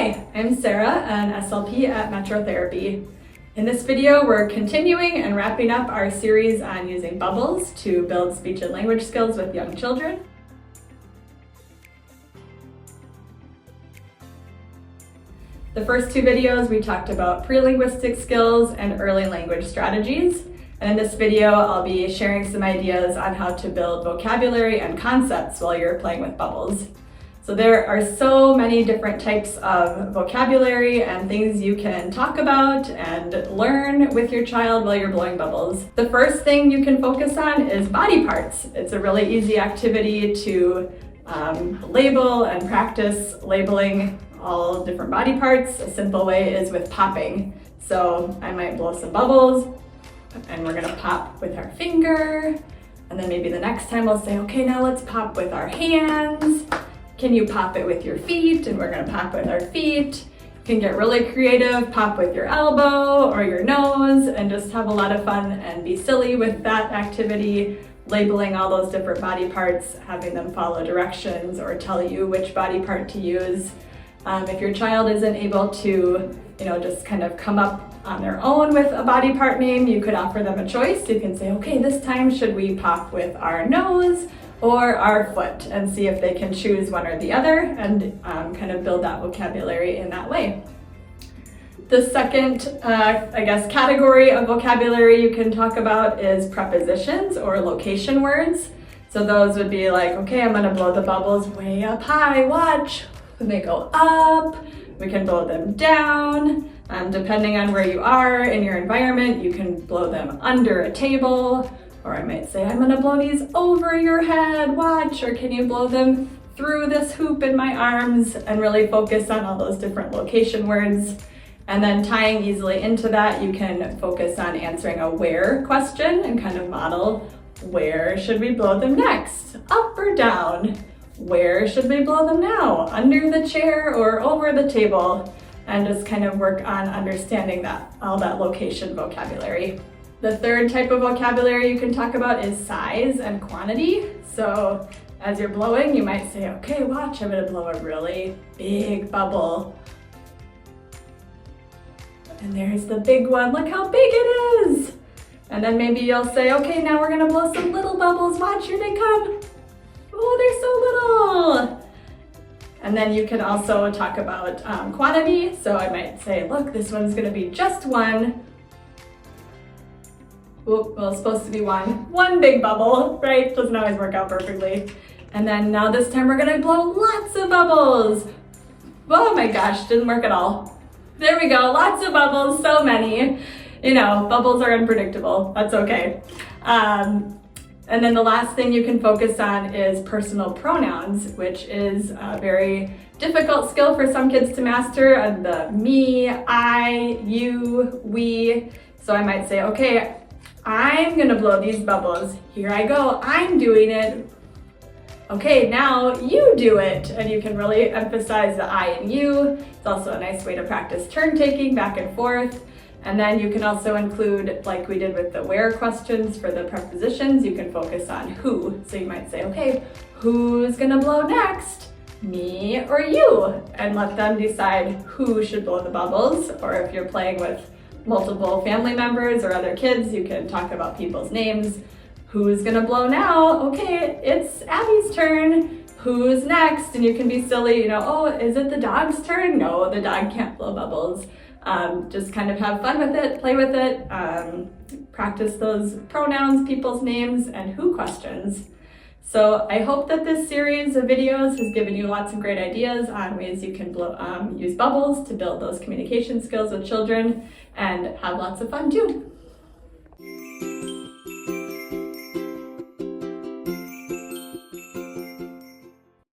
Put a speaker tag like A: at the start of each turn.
A: Hi, I'm Sarah, an SLP at Metro Therapy. In this video, we're continuing and wrapping up our series on using bubbles to build speech and language skills with young children. The first two videos, we talked about pre-linguistic skills and early language strategies. And in this video, I'll be sharing some ideas on how to build vocabulary and concepts while you're playing with bubbles. So there are so many different types of vocabulary and things you can talk about and learn with your child while you're blowing bubbles. The first thing you can focus on is body parts. It's a really easy activity to label and practice labeling all different body parts. A simple way is with popping. So I might blow some bubbles and we're gonna pop with our finger. And then maybe the next time we'll say, okay, now let's pop with our hands. Can you pop it with your feet? And we're gonna pop with our feet. You can get really creative, pop with your elbow or your nose and just have a lot of fun and be silly with that activity, labeling all those different body parts, having them follow directions or tell you which body part to use. If your child isn't able to, just kind of come up on their own with a body part name, you could offer them a choice. You can say, okay, this time should we pop with our nose or our foot, and see if they can choose one or the other and kind of build that vocabulary in that way. The second, category of vocabulary you can talk about is prepositions or location words. So those would be like, okay, I'm gonna blow the bubbles way up high, watch. When they go up, we can blow them down. Depending on where you are in your environment, you can blow them under a table. Or I might say, I'm gonna blow these over your head, watch, or can you blow them through this hoop in my arms, and really focus on all those different location words. And then tying easily into that, you can focus on answering a where question and kind of model, where should we blow them next? Up or down? Where should we blow them now? Under the chair or over the table? And just kind of work on understanding all that location vocabulary. The third type of vocabulary you can talk about is size and quantity. So as you're blowing, you might say, okay, watch, I'm gonna blow a really big bubble. And there's the big one, look how big it is. And then maybe you'll say, okay, now we're gonna blow some little bubbles, watch, here they come. Oh, they're so little. And then you can also talk about quantity. So I might say, look, this one's gonna be just one. Well, it's supposed to be one big bubble, right? Doesn't always work out perfectly. And then now this time we're gonna blow lots of bubbles. Oh my gosh, didn't work at all. There we go, lots of bubbles, so many. Bubbles are unpredictable, that's okay. And then the last thing you can focus on is personal pronouns, which is a very difficult skill for some kids to master. The me, I, you, we. So I might say, okay, I'm gonna blow these bubbles. Here I go, I'm doing it. Okay, now you do it. And you can really emphasize the I and you. It's also a nice way to practice turn taking back and forth. And then you can also include, like we did with the where questions for the prepositions, you can focus on who. So you might say, okay, who's gonna blow next? Me or you? And let them decide who should blow the bubbles. Or if you're playing with multiple family members or other kids, you can talk about people's names. Who's gonna blow now? Okay, it's Abby's turn. Who's next? And you can be silly, oh, is it the dog's turn? No, the dog can't blow bubbles. Just kind of have fun with it, play with it, practice those pronouns, people's names, and who questions. So I hope that this series of videos has given you lots of great ideas on ways you can use bubbles to build those communication skills with children and have lots of fun too.